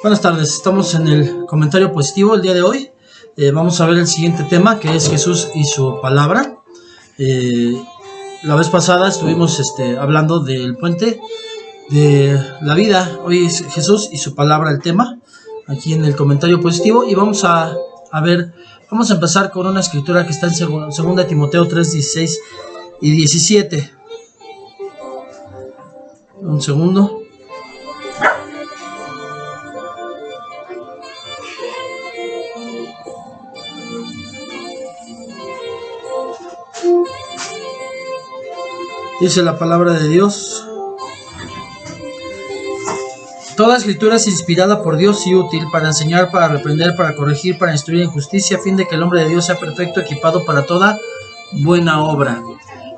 Buenas tardes, estamos en el comentario positivo el día de hoy. Vamos a ver el siguiente tema, que es Jesús y su palabra. La vez pasada estuvimos hablando del puente de la vida. Hoy es Jesús y su palabra el tema, aquí en el comentario positivo. Y vamos a empezar con una escritura que está en 2 Timoteo 3, 16 y 17. Un segundo. Dice la palabra de Dios: toda escritura es inspirada por Dios y útil para enseñar, para reprender, para corregir, para instruir en justicia, a fin de que el hombre de Dios sea perfecto, equipado para toda buena obra.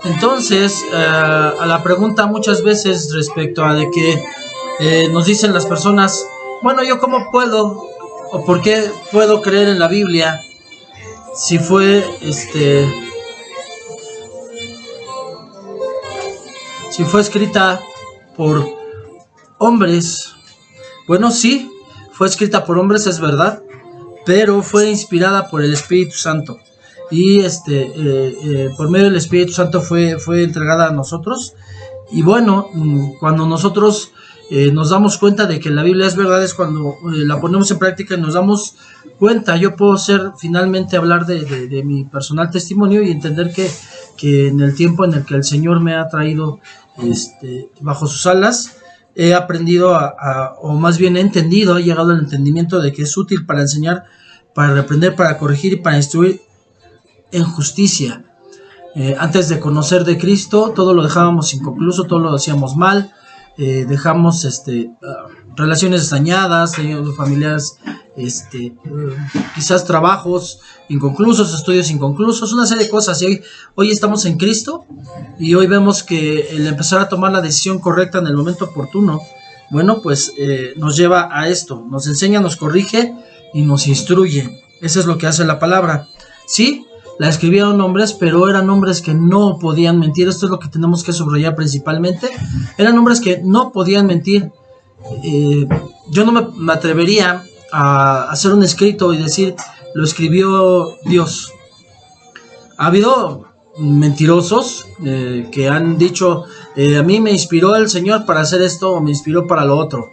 Entonces, a la pregunta muchas veces respecto a de que nos dicen las personas, bueno, ¿yo cómo puedo o por qué puedo creer en la Biblia si fue escrita por hombres? Bueno, sí, fue escrita por hombres, es verdad, pero fue inspirada por el Espíritu Santo. Y por medio del Espíritu Santo fue entregada a nosotros. Y bueno, cuando nosotros nos damos cuenta de que la Biblia es verdad, es cuando la ponemos en práctica y nos damos cuenta. Yo puedo finalmente hablar de mi personal testimonio y entender que en el tiempo en el que el Señor me ha traído bajo sus alas, he aprendido o más bien he entendido, he llegado al entendimiento de que es útil para enseñar, para reprender, para corregir y para instruir en justicia. Antes de conocer de Cristo, todo lo dejábamos inconcluso, todo lo hacíamos mal, dejamos relaciones dañadas, familiares, quizás trabajos inconclusos, estudios inconclusos, una serie de cosas. Y hoy estamos en Cristo y hoy vemos que el empezar a tomar la decisión correcta en el momento oportuno, bueno, pues nos lleva a esto, nos enseña, nos corrige y nos instruye. Eso es lo que hace la palabra. Sí, la escribieron hombres, pero eran hombres que no podían mentir. Esto es lo que tenemos que subrayar principalmente. Eran hombres que no podían mentir. Yo no me atrevería a hacer un escrito y decir, lo escribió Dios. Ha habido mentirosos que han dicho, a mí me inspiró el Señor para hacer esto, o me inspiró para lo otro.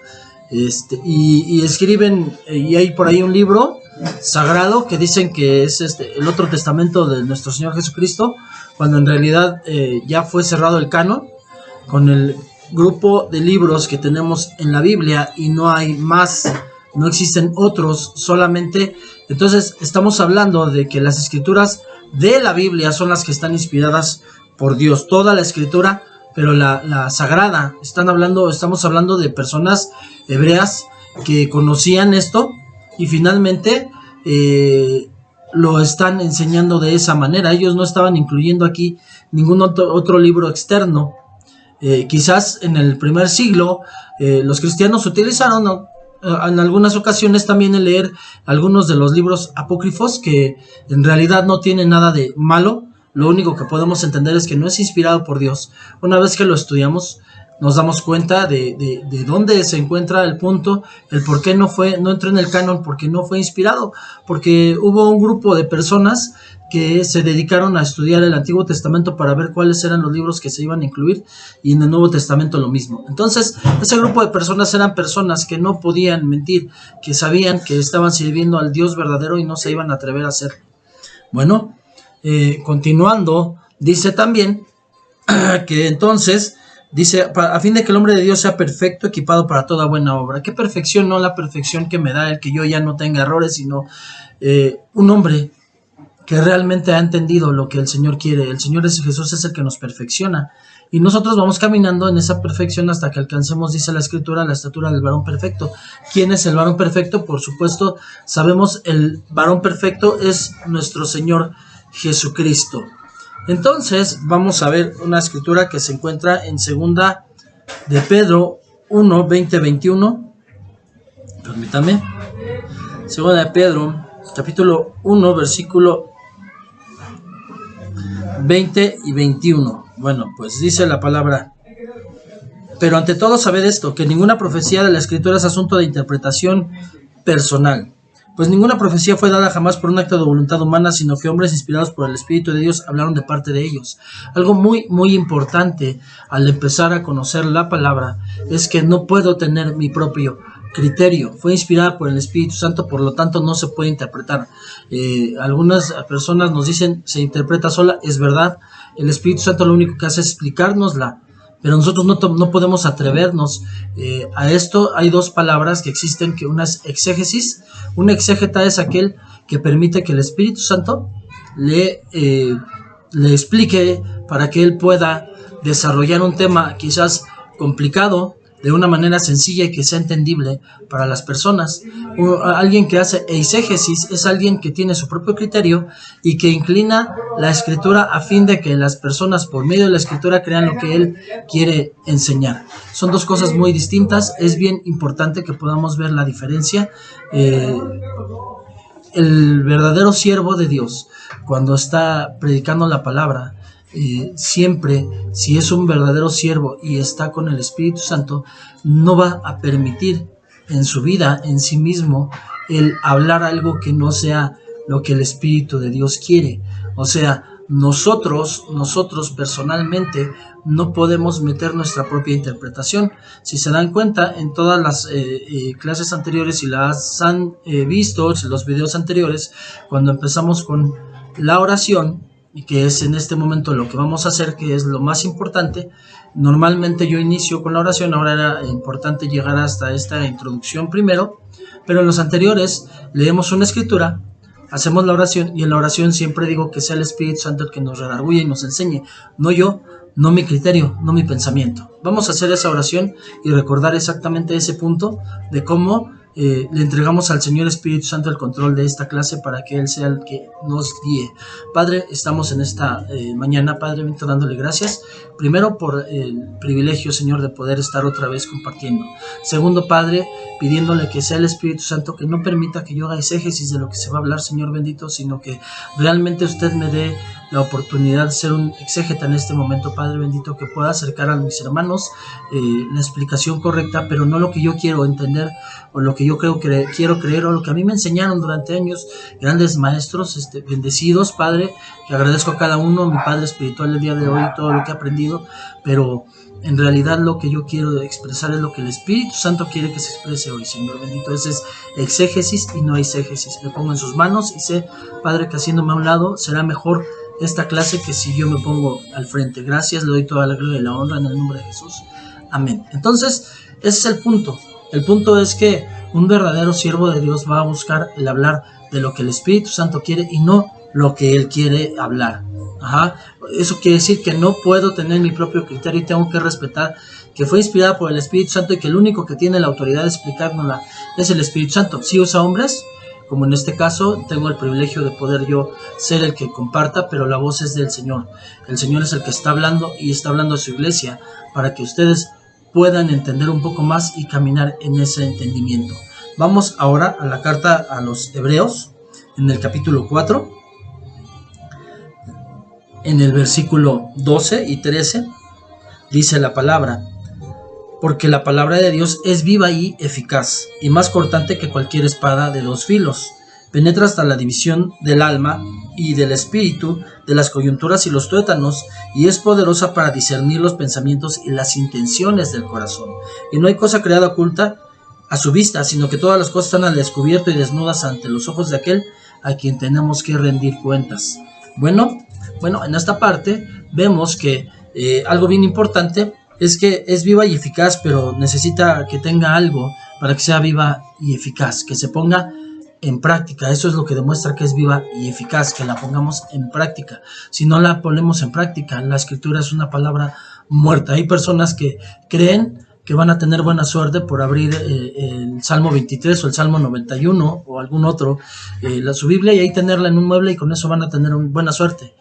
Y escriben, y hay por ahí un libro sagrado que dicen que es el otro testamento de nuestro Señor Jesucristo, cuando en realidad ya fue cerrado el canon con el grupo de libros que tenemos en la Biblia, y no hay más, no existen otros solamente. Entonces estamos hablando de que las escrituras de la Biblia son las que están inspiradas por Dios, toda la escritura, pero la sagrada. Estamos hablando de personas hebreas que conocían esto y finalmente lo están enseñando de esa manera. Ellos no estaban incluyendo aquí ningún otro libro externo. Quizás en el primer siglo los cristianos utilizaron en algunas ocasiones también el leer algunos de los libros apócrifos, que en realidad no tienen nada de malo. Lo único que podemos entender es que no es inspirado por Dios. Una vez que lo estudiamos, nos damos cuenta de dónde se encuentra el punto, el por qué no entró en el canon, porque no fue inspirado, porque hubo un grupo de personas que se dedicaron a estudiar el Antiguo Testamento para ver cuáles eran los libros que se iban a incluir, y en el Nuevo Testamento lo mismo. Entonces, ese grupo de personas eran personas que no podían mentir, que sabían que estaban sirviendo al Dios verdadero y no se iban a atrever a hacerlo. Bueno, continuando, dice también que entonces, dice, a fin de que el hombre de Dios sea perfecto, equipado para toda buena obra. ¿Qué perfección? No la perfección que me da el que yo ya no tenga errores, sino un hombre que realmente ha entendido lo que el Señor quiere. El Señor Jesús es el que nos perfecciona, y nosotros vamos caminando en esa perfección hasta que alcancemos, dice la Escritura, la estatura del varón perfecto. ¿Quién es el varón perfecto? Por supuesto, sabemos, el varón perfecto es nuestro Señor Jesucristo. Entonces vamos a ver una escritura que se encuentra en 2 de Pedro 1, 20, 21. Permítame. 2 de Pedro, capítulo 1, versículo 20 y 21. Bueno, pues dice la palabra: Pero ante todo sabed esto, que ninguna profecía de la Escritura es asunto de interpretación personal. Pues ninguna profecía fue dada jamás por un acto de voluntad humana, sino que hombres inspirados por el Espíritu de Dios hablaron de parte de ellos. Algo muy, muy importante al empezar a conocer la palabra es que no puedo tener mi propio criterio. Fue inspirada por el Espíritu Santo, por lo tanto no se puede interpretar. Algunas personas nos dicen, se interpreta sola, es verdad. El Espíritu Santo lo único que hace es explicárnosla, pero nosotros no podemos atrevernos a esto. Hay dos palabras que existen, que una es exégesis. Un exégeta es aquel que permite que el Espíritu Santo le explique para que él pueda desarrollar un tema quizás complicado de una manera sencilla y que sea entendible para las personas. Alguien que hace exégesis es alguien que tiene su propio criterio y que inclina la escritura a fin de que las personas por medio de la escritura crean lo que él quiere enseñar. Son dos cosas muy distintas. Es bien importante que podamos ver la diferencia. El verdadero siervo de Dios, cuando está predicando la palabra, siempre, si es un verdadero siervo y está con el Espíritu Santo, no va a permitir en su vida, en sí mismo, el hablar algo que no sea lo que el Espíritu de Dios quiere. O sea, nosotros personalmente no podemos meter nuestra propia interpretación. Si se dan cuenta, en todas las clases anteriores, si las han visto, los videos anteriores, cuando empezamos con la oración, y que es en este momento lo que vamos a hacer, que es lo más importante. Normalmente yo inicio con la oración, ahora era importante llegar hasta esta introducción primero, pero en los anteriores leemos una escritura, hacemos la oración, y en la oración siempre digo que sea el Espíritu Santo el que nos redarguya y nos enseñe, no yo, no mi criterio, no mi pensamiento. Vamos a hacer esa oración y recordar exactamente ese punto de cómo le entregamos al Señor Espíritu Santo el control de esta clase para que Él sea el que nos guíe. Padre, estamos en esta mañana, Padre, bendito, dándole gracias. Primero, por el privilegio, Señor, de poder estar otra vez compartiendo. Segundo, Padre, pidiéndole que sea el Espíritu Santo que no permita que yo haga exégesis de lo que se va a hablar, Señor bendito, sino que realmente usted me dé la oportunidad de ser un exégeta en este momento, Padre bendito, que pueda acercar a mis hermanos la explicación correcta, pero no lo que yo quiero entender o lo que yo quiero creer o lo que a mí me enseñaron durante años grandes maestros bendecidos, Padre, que agradezco a cada uno, mi Padre espiritual el día de hoy, todo lo que he aprendido, pero en realidad lo que yo quiero expresar es lo que el Espíritu Santo quiere que se exprese hoy, Señor bendito. Ese es exégesis y no exégesis. Me pongo en sus manos y sé, Padre, que haciéndome a un lado será mejor esta clase que si yo me pongo al frente. Gracias, le doy toda la gloria y la honra en el nombre de Jesús. Amén. Entonces, ese es el punto. El punto es que un verdadero siervo de Dios va a buscar el hablar de lo que el Espíritu Santo quiere y no lo que él quiere hablar. Eso quiere decir que no puedo tener mi propio criterio y tengo que respetar que fue inspirada por el Espíritu Santo y que el único que tiene la autoridad de explicárnosla es el Espíritu Santo. Si usa hombres, como en este caso, tengo el privilegio de poder yo ser el que comparta, pero la voz es del Señor. El Señor es el que está hablando y está hablando a su iglesia para que ustedes puedan entender un poco más y caminar en ese entendimiento. Vamos ahora a la carta a los Hebreos, en el capítulo 4, en el versículo 12 y 13, dice la palabra: porque la palabra de Dios es viva y eficaz, y más cortante que cualquier espada de dos filos. Penetra hasta la división del alma y del espíritu, de las coyunturas y los tuétanos, y es poderosa para discernir los pensamientos y las intenciones del corazón. Y no hay cosa creada oculta a su vista, sino que todas las cosas están al descubierto y desnudas ante los ojos de aquel a quien tenemos que rendir cuentas. Bueno, en esta parte vemos que algo bien importante es que es viva y eficaz, pero necesita que tenga algo para que sea viva y eficaz, que se ponga en práctica. Eso es lo que demuestra que es viva y eficaz, que la pongamos en práctica. Si no la ponemos en práctica, la escritura es una palabra muerta. Hay personas que creen que van a tener buena suerte por abrir el Salmo 23 o el Salmo 91 o algún otro, su Biblia, y ahí tenerla en un mueble y con eso van a tener buena suerte.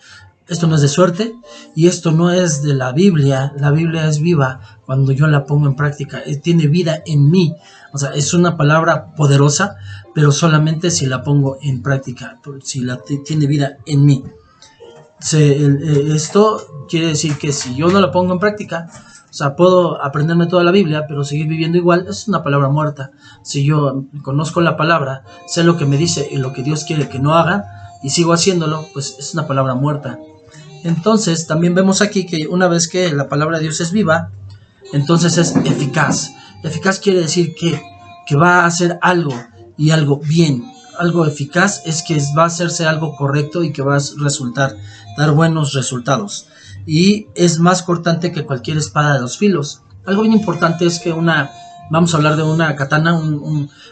Esto no es de suerte y esto no es de la Biblia. La Biblia es viva cuando yo la pongo en práctica. Tiene vida en mí. O sea, es una palabra poderosa, pero solamente si la pongo en práctica, si tiene vida en mí. Esto quiere decir que si yo no la pongo en práctica, O sea, puedo aprenderme toda la Biblia, pero seguir viviendo igual es una palabra muerta. Si yo conozco la palabra, sé lo que me dice y lo que Dios quiere que no haga, y sigo haciéndolo, pues es una palabra muerta. Entonces, también vemos aquí que una vez que la palabra de Dios es viva, entonces es eficaz. Eficaz quiere decir que va a hacer algo, y algo bien. Algo eficaz es que va a hacerse algo correcto y que va a dar buenos resultados. Y es más cortante que cualquier espada de 2 filos. Algo bien importante es que vamos a hablar de una katana,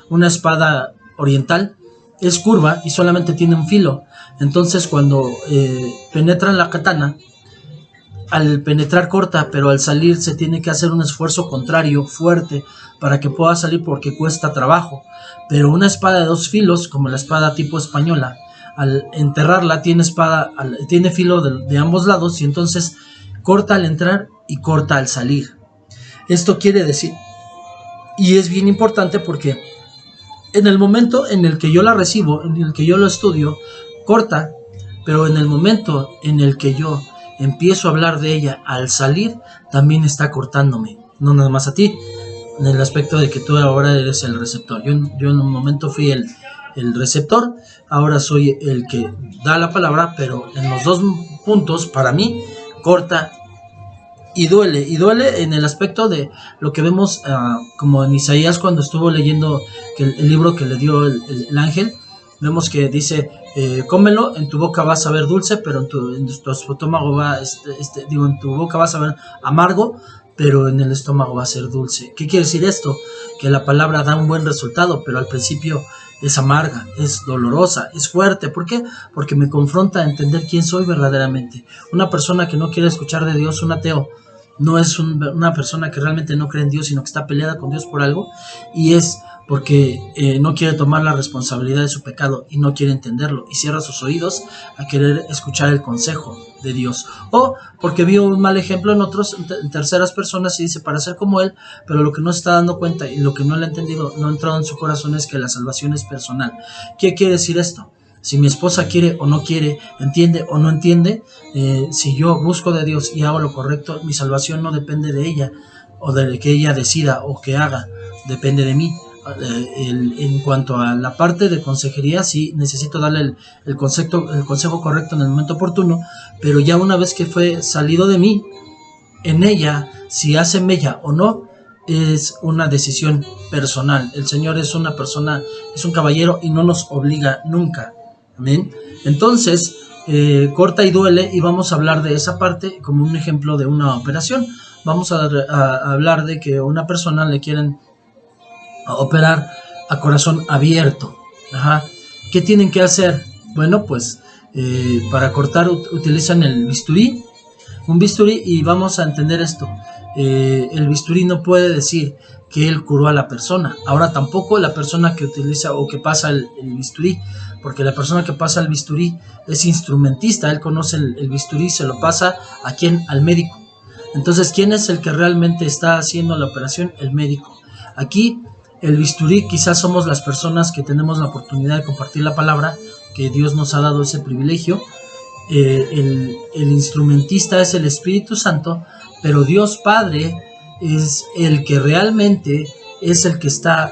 una espada oriental, es curva y solamente tiene un filo. Entonces cuando penetra en la katana, al penetrar corta, pero al salir se tiene que hacer un esfuerzo contrario fuerte para que pueda salir, porque cuesta trabajo. Pero una espada de 2 filos, como la espada tipo española, al enterrarla tiene filo de ambos lados, y entonces corta al entrar y corta al salir. Esto quiere decir, y es bien importante porque en el momento en el que yo la recibo, en el que yo lo estudio, corta, pero en el momento en el que yo empiezo a hablar de ella al salir, también está cortándome, no nada más a ti, en el aspecto de que tú ahora eres el receptor. Yo en un momento fui el receptor, ahora soy el que da la palabra, pero en los dos puntos, para mí, corta y duele en el aspecto de lo que vemos como en Isaías cuando estuvo leyendo el libro que le dio el ángel. Vemos que dice, cómelo, en tu boca va a saber dulce, pero en tu estómago en tu boca va a saber amargo, pero en el estómago va a ser dulce. ¿Qué quiere decir esto? Que la palabra da un buen resultado, pero al principio es amarga, es dolorosa, es fuerte. ¿Por qué? Porque me confronta a entender quién soy verdaderamente. Una persona que no quiere escuchar de Dios, un ateo, no es una persona que realmente no cree en Dios, sino que está peleada con Dios por algo, y es porque no quiere tomar la responsabilidad de su pecado y no quiere entenderlo, y cierra sus oídos a querer escuchar el consejo de Dios, o porque vio un mal ejemplo en terceras personas y dice para ser como él, pero lo que no se está dando cuenta y lo que no le ha entendido, no ha entrado en su corazón, es que la salvación es personal. ¿Qué quiere decir esto? Si mi esposa quiere o no quiere, entiende o no entiende, si yo busco de Dios y hago lo correcto, mi salvación no depende de ella o de que ella decida o que haga, depende de mí. En cuanto a la parte de consejería, sí necesito darle el consejo correcto en el momento oportuno, pero ya una vez que fue salido de mí, en ella, si hace mella o no, es una decisión personal. El Señor es una persona, es un caballero y no nos obliga nunca. Amén. Entonces, corta y duele, y vamos a hablar de esa parte como un ejemplo de una operación. Vamos a hablar de que a una persona le quieren operar a corazón abierto. ¿Qué tienen que hacer? Bueno, pues para cortar utilizan un bisturí, y vamos a entender esto. El bisturí no puede decir que él curó a la persona. Ahora tampoco la persona que utiliza o que pasa el bisturí, porque la persona que pasa el bisturí es instrumentista, él conoce el bisturí, se lo pasa ¿a quién? Al médico. Entonces, ¿quién es el que realmente está haciendo la operación? El médico. Aquí el bisturí quizás somos las personas que tenemos la oportunidad de compartir la palabra, que Dios nos ha dado ese privilegio. El instrumentista es el Espíritu Santo, pero Dios Padre es el que realmente es el que está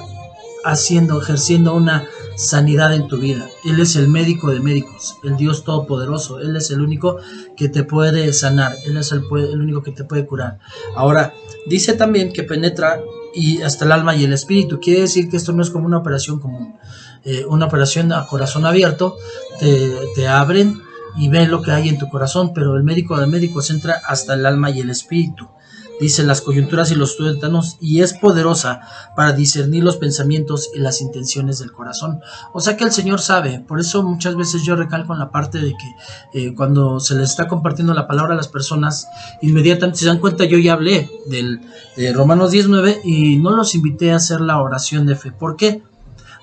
ejerciendo una sanidad en tu vida. Él es el médico de médicos, el Dios todopoderoso. Él es el único que te puede sanar, Él es el único que te puede curar. Ahora, dice también que penetra y hasta el alma y el espíritu. Quiere decir que esto no es como una operación común, una operación a corazón abierto. Te abren y ven lo que hay en tu corazón, pero el médico de médicos entra hasta el alma y el espíritu. Dice las coyunturas y los tuétanos, y es poderosa para discernir los pensamientos y las intenciones del corazón. O sea que el Señor sabe. Por eso muchas veces yo recalco en la parte de que cuando se les está compartiendo la palabra a las personas, inmediatamente se dan cuenta, yo ya hablé de Romanos 19 y no los invité a hacer la oración de fe. ¿Por qué?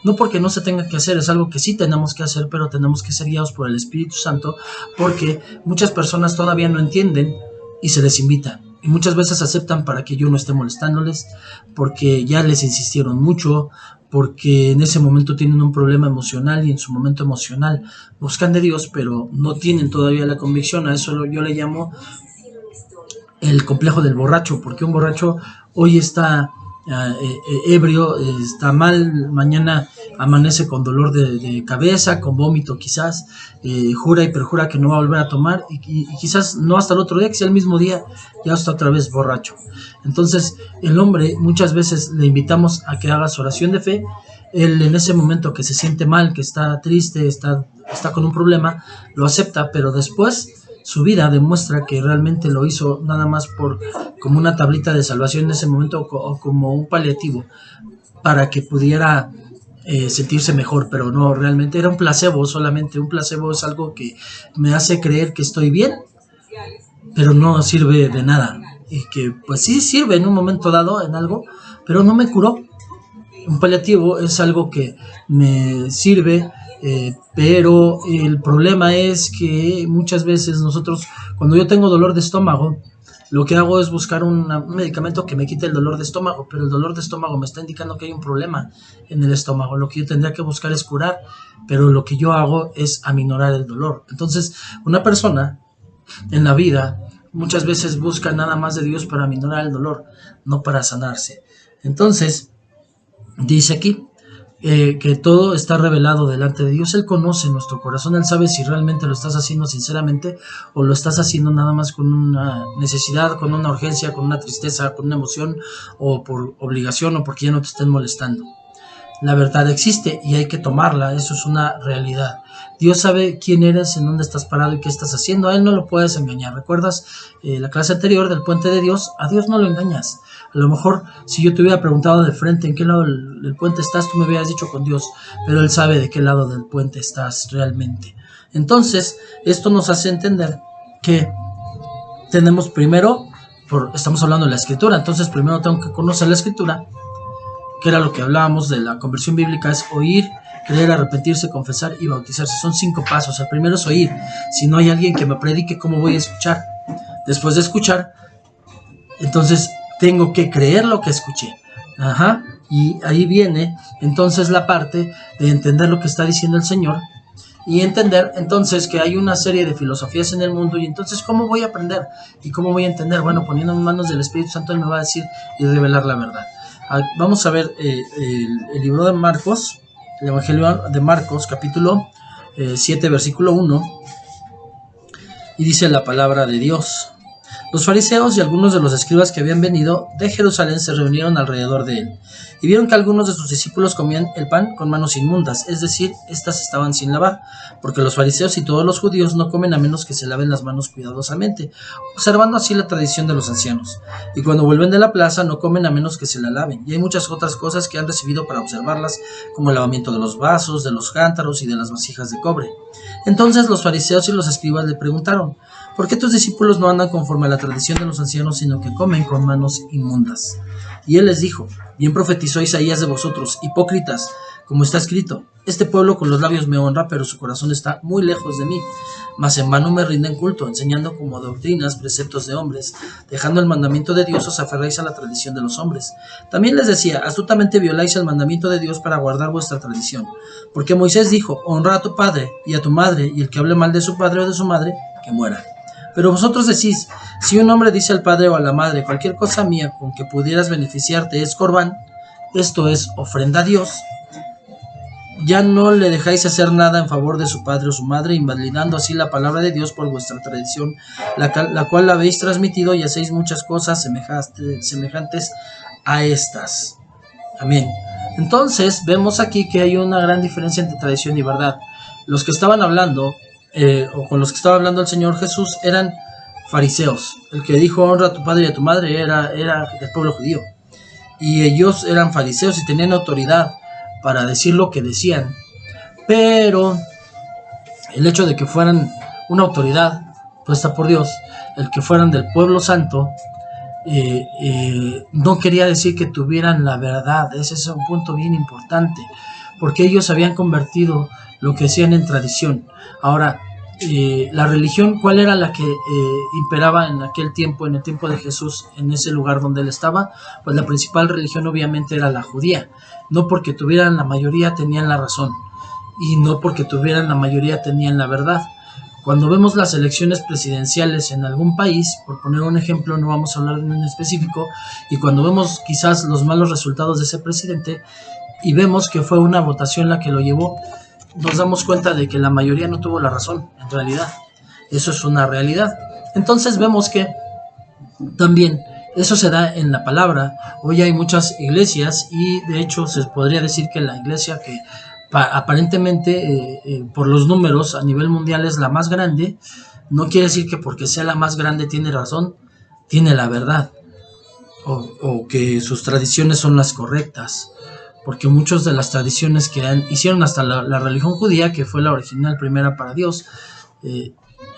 No porque no se tenga que hacer, es algo que sí tenemos que hacer, pero tenemos que ser guiados por el Espíritu Santo, porque muchas personas todavía no entienden y se les invita. Y muchas veces aceptan para que yo no esté molestándoles, porque ya les insistieron mucho, porque en ese momento tienen un problema emocional y en su momento emocional buscan de Dios, pero no tienen todavía la convicción. A eso yo le llamo el complejo del borracho, porque un borracho hoy está ebrio, está mal, mañana amanece con dolor de cabeza, con vómito quizás, jura y perjura que no va a volver a tomar y quizás no hasta el otro día, que sea el mismo día, ya está otra vez borracho. Entonces el hombre muchas veces le invitamos a que haga su oración de fe. Él en ese momento que se siente mal, que está triste, está con un problema, lo acepta, pero después su vida demuestra que realmente lo hizo nada más como una tablita de salvación en ese momento o como un paliativo para que pudiera sentirse mejor, pero no, realmente era un placebo solamente. Un placebo es algo que me hace creer que estoy bien, pero no sirve de nada, y que pues sí sirve en un momento dado en algo, pero no me curó. Un paliativo es algo que me sirve, pero el problema es que muchas veces nosotros, cuando yo tengo dolor de estómago, lo que hago es buscar un medicamento que me quite el dolor de estómago, pero el dolor de estómago me está indicando que hay un problema en el estómago. Lo que yo tendría que buscar es curar, pero lo que yo hago es aminorar el dolor. Entonces, una persona en la vida muchas veces busca nada más de Dios para aminorar el dolor, no para sanarse. Entonces, dice aquí que todo está revelado delante de Dios. Él conoce nuestro corazón, Él sabe si realmente lo estás haciendo sinceramente o lo estás haciendo nada más con una necesidad, con una urgencia, con una tristeza, con una emoción o por obligación o porque ya no te estén molestando. La verdad existe y hay que tomarla, eso es una realidad. Dios sabe quién eres, en dónde estás parado y qué estás haciendo. A Él no lo puedes engañar. ¿Recuerdas la clase anterior del puente de Dios? A Dios no lo engañas. A lo mejor si yo te hubiera preguntado de frente en qué lado del puente estás, tú me hubieras dicho con Dios, pero Él sabe de qué lado del puente estás realmente. Entonces, esto nos hace entender que tenemos primero, estamos hablando de la Escritura, entonces primero tengo que conocer la Escritura, que era lo que hablábamos de la conversión bíblica, es oír, creer, arrepentirse, confesar y bautizarse. Son 5 pasos. El primero es oír. Si no hay alguien que me predique, ¿cómo voy a escuchar? Después de escuchar, entonces tengo que creer lo que escuché. Y ahí viene entonces la parte de entender lo que está diciendo el Señor y entender entonces que hay una serie de filosofías en el mundo. Y entonces, ¿cómo voy a aprender? ¿Y cómo voy a entender? Bueno, poniendo en manos del Espíritu Santo, Él me va a decir y revelar la verdad. Vamos a ver el libro de Marcos, el Evangelio de Marcos, capítulo 7, versículo 1, y dice la palabra de Dios. Los fariseos y algunos de los escribas que habían venido de Jerusalén se reunieron alrededor de él, y vieron que algunos de sus discípulos comían el pan con manos inmundas, es decir, estas estaban sin lavar, porque los fariseos y todos los judíos no comen a menos que se laven las manos cuidadosamente, observando así la tradición de los ancianos, y cuando vuelven de la plaza no comen a menos que se la laven, y hay muchas otras cosas que han recibido para observarlas, como el lavamiento de los vasos, de los cántaros y de las vasijas de cobre. Entonces los fariseos y los escribas le preguntaron: ¿por qué tus discípulos no andan conforme a la tradición de los ancianos, sino que comen con manos inmundas? Y él les dijo: bien profetizó Isaías de vosotros, hipócritas, como está escrito: este pueblo con los labios me honra, pero su corazón está muy lejos de mí. Mas en vano me rinden culto, enseñando como doctrinas preceptos de hombres. Dejando el mandamiento de Dios, os aferráis a la tradición de los hombres. También les decía: astutamente violáis el mandamiento de Dios para guardar vuestra tradición. Porque Moisés dijo: honra a tu padre y a tu madre, y el que hable mal de su padre o de su madre, que muera. Pero vosotros decís: si un hombre dice al padre o a la madre, cualquier cosa mía con que pudieras beneficiarte es corbán, esto es ofrenda a Dios, ya no le dejáis hacer nada en favor de su padre o su madre, invalidando así la palabra de Dios por vuestra tradición, la cual habéis transmitido, y hacéis muchas cosas semejantes a estas. Amén. Entonces vemos aquí que hay una gran diferencia entre tradición y verdad. Los que estaban hablando o con los que estaba hablando el Señor Jesús eran fariseos. El que dijo honra a tu padre y a tu madre era del pueblo judío, y ellos eran fariseos y tenían autoridad para decir lo que decían, pero el hecho de que fueran una autoridad puesta por Dios, el que fueran del pueblo santo, no quería decir que tuvieran la verdad. Ese es un punto bien importante, porque ellos habían convertido lo que hacían en tradición. Ahora, la religión, ¿cuál era la que imperaba en aquel tiempo, en el tiempo de Jesús, en ese lugar donde él estaba? Pues la principal religión obviamente era la judía. No porque tuvieran la mayoría tenían la razón, y no porque tuvieran la mayoría tenían la verdad. Cuando vemos las elecciones presidenciales en algún país, por poner un ejemplo, no vamos a hablar de un específico, y cuando vemos quizás los malos resultados de ese presidente y vemos que fue una votación la que lo llevó, nos damos cuenta de que la mayoría no tuvo la razón, en realidad. Eso es una realidad. Entonces vemos que también eso se da en la palabra. Hoy hay muchas iglesias y de hecho se podría decir que la iglesia que aparentemente por los números a nivel mundial es la más grande, no quiere decir que porque sea la más grande tiene razón, tiene la verdad, o que sus tradiciones son las correctas, porque muchas de las tradiciones que hicieron hasta la religión judía, que fue la original primera para Dios,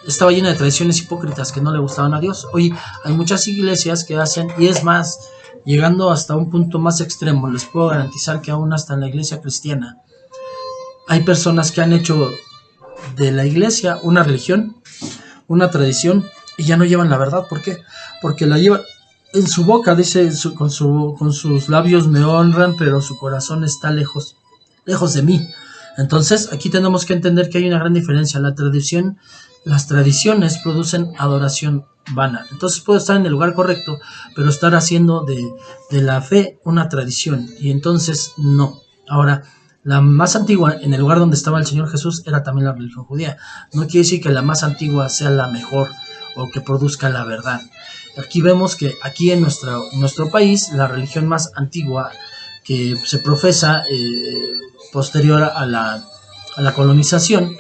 estaba llena de tradiciones hipócritas que no le gustaban a Dios. Hoy hay muchas iglesias que hacen, y es más, llegando hasta un punto más extremo, les puedo garantizar que aún hasta en la iglesia cristiana hay personas que han hecho de la iglesia una religión, una tradición, y ya no llevan la verdad. ¿Por qué? Porque la llevan en su boca, dice, con sus labios me honran, pero su corazón está lejos de mí. Entonces aquí tenemos que entender que hay una gran diferencia. Las tradiciones producen adoración vana. Entonces puedo estar en el lugar correcto, pero estar haciendo de la fe una tradición, y entonces no. Ahora, la más antigua, en el lugar donde estaba el Señor Jesús, era también la religión judía. No quiere decir que la más antigua sea la mejor o que produzca la verdad. Aquí vemos que aquí en nuestro país, la religión más antigua que se profesa posterior a la colonización,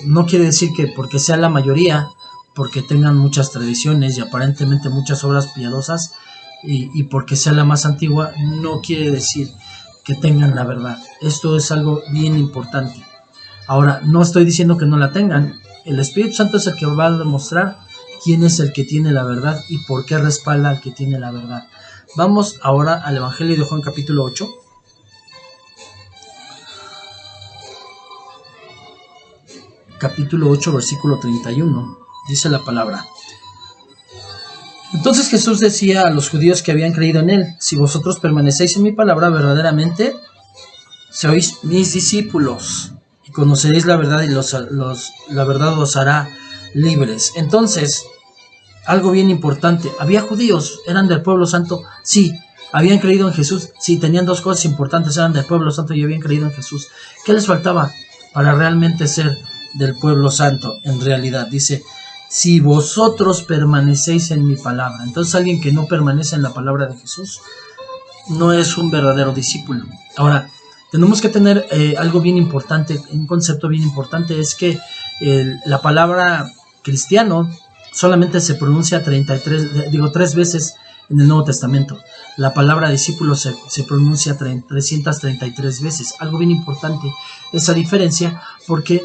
no quiere decir que porque sea la mayoría, porque tengan muchas tradiciones y aparentemente muchas obras piadosas, y porque sea la más antigua, no quiere decir que tengan la verdad. Esto es algo bien importante. Ahora, no estoy diciendo que no la tengan. El Espíritu Santo es el que va a demostrar quién es el que tiene la verdad y por qué respalda al que tiene la verdad. Vamos ahora al Evangelio de Juan capítulo 8. Capítulo 8, versículo 31. Dice la palabra: Entonces Jesús decía a los judíos que habían creído en él: si vosotros permanecéis en mi palabra, verdaderamente sois mis discípulos, y conoceréis la verdad, y la verdad os hará libres. Entonces, algo bien importante: había judíos, eran del pueblo santo, sí. Habían creído en Jesús, sí. Tenían dos cosas importantes: eran del pueblo santo y habían creído en Jesús. ¿Qué les faltaba para realmente ser del pueblo santo? En realidad dice: si vosotros permanecéis en mi palabra. Entonces alguien que no permanece en la palabra de Jesús no es un verdadero discípulo. Ahora, tenemos que tener algo bien importante, un concepto bien importante, es que la palabra cristiano solamente se pronuncia 3 veces en el Nuevo Testamento. La palabra discípulo se pronuncia 333 veces. Algo bien importante esa diferencia, porque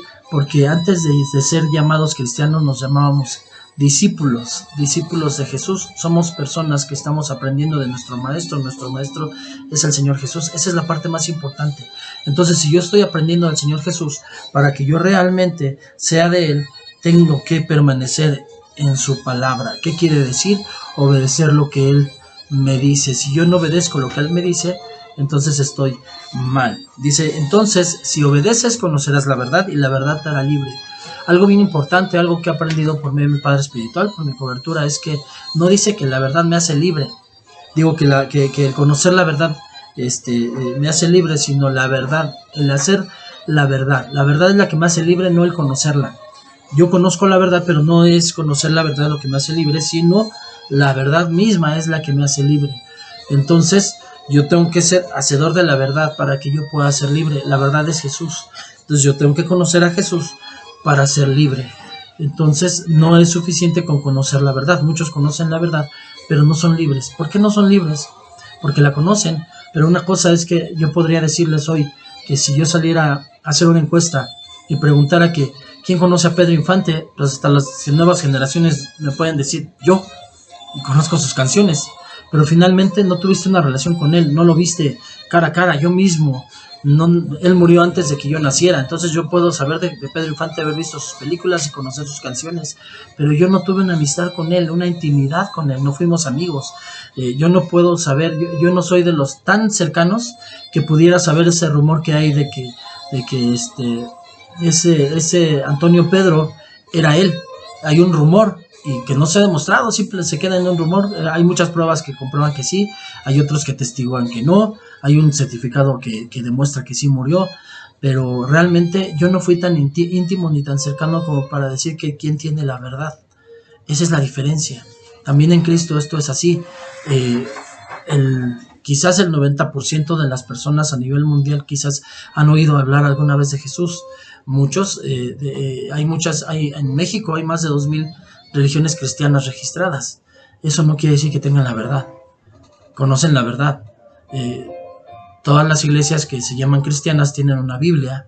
antes de ser llamados cristianos nos llamábamos discípulos de Jesús. Somos personas que estamos aprendiendo de nuestro maestro es el Señor Jesús. Esa es la parte más importante. Entonces, si yo estoy aprendiendo del Señor Jesús, para que yo realmente sea de él, tengo que permanecer en su palabra. ¿Qué quiere decir? Obedecer lo que él me dice. Si yo no obedezco lo que él me dice, entonces estoy mal. Dice: entonces, si obedeces, conocerás la verdad, y la verdad te hará libre. Algo bien importante, algo que he aprendido por medio de mi padre espiritual, por mi cobertura, es que no dice que la verdad me hace libre. Digo que el conocer la verdad me hace libre, sino la verdad, el hacer la verdad. La verdad es la que me hace libre, no el conocerla. Yo conozco la verdad, pero no es conocer la verdad lo que me hace libre, sino la verdad misma es la que me hace libre. Entonces, yo tengo que ser hacedor de la verdad para que yo pueda ser libre. La verdad es Jesús. Entonces yo tengo que conocer a Jesús para ser libre. Entonces no es suficiente con conocer la verdad. Muchos conocen la verdad, pero no son libres. ¿Por qué no son libres? Porque la conocen. Pero una cosa es que yo podría decirles hoy que si yo saliera a hacer una encuesta y preguntara que ¿quién conoce a Pedro Infante? Pues hasta las nuevas generaciones me pueden decir yo, y conozco sus canciones. Pero finalmente no tuviste una relación con él, no lo viste cara a cara. Yo mismo, él murió antes de que yo naciera, entonces yo puedo saber de Pedro Infante, haber visto sus películas y conocer sus canciones, pero yo no tuve una amistad con él, una intimidad con él, no fuimos amigos. Yo no puedo saber, yo no soy de los tan cercanos que pudiera saber ese rumor que hay de que ese Antonio Pedro era él. Hay un rumor y que no se ha demostrado, simple se queda en un rumor. Hay muchas pruebas que comprueban que sí, hay otros que testiguan que no, hay un certificado que demuestra que sí murió, pero realmente yo no fui tan íntimo ni tan cercano como para decir que quién tiene la verdad. Esa es la diferencia. También en Cristo esto es así. Quizás el 90% de las personas a nivel mundial quizás han oído hablar alguna vez de Jesús. Muchos, hay en México hay más de 2000 religiones cristianas registradas. Eso no quiere decir que tengan la verdad. Conocen la verdad. Todas las iglesias que se llaman cristianas tienen una Biblia.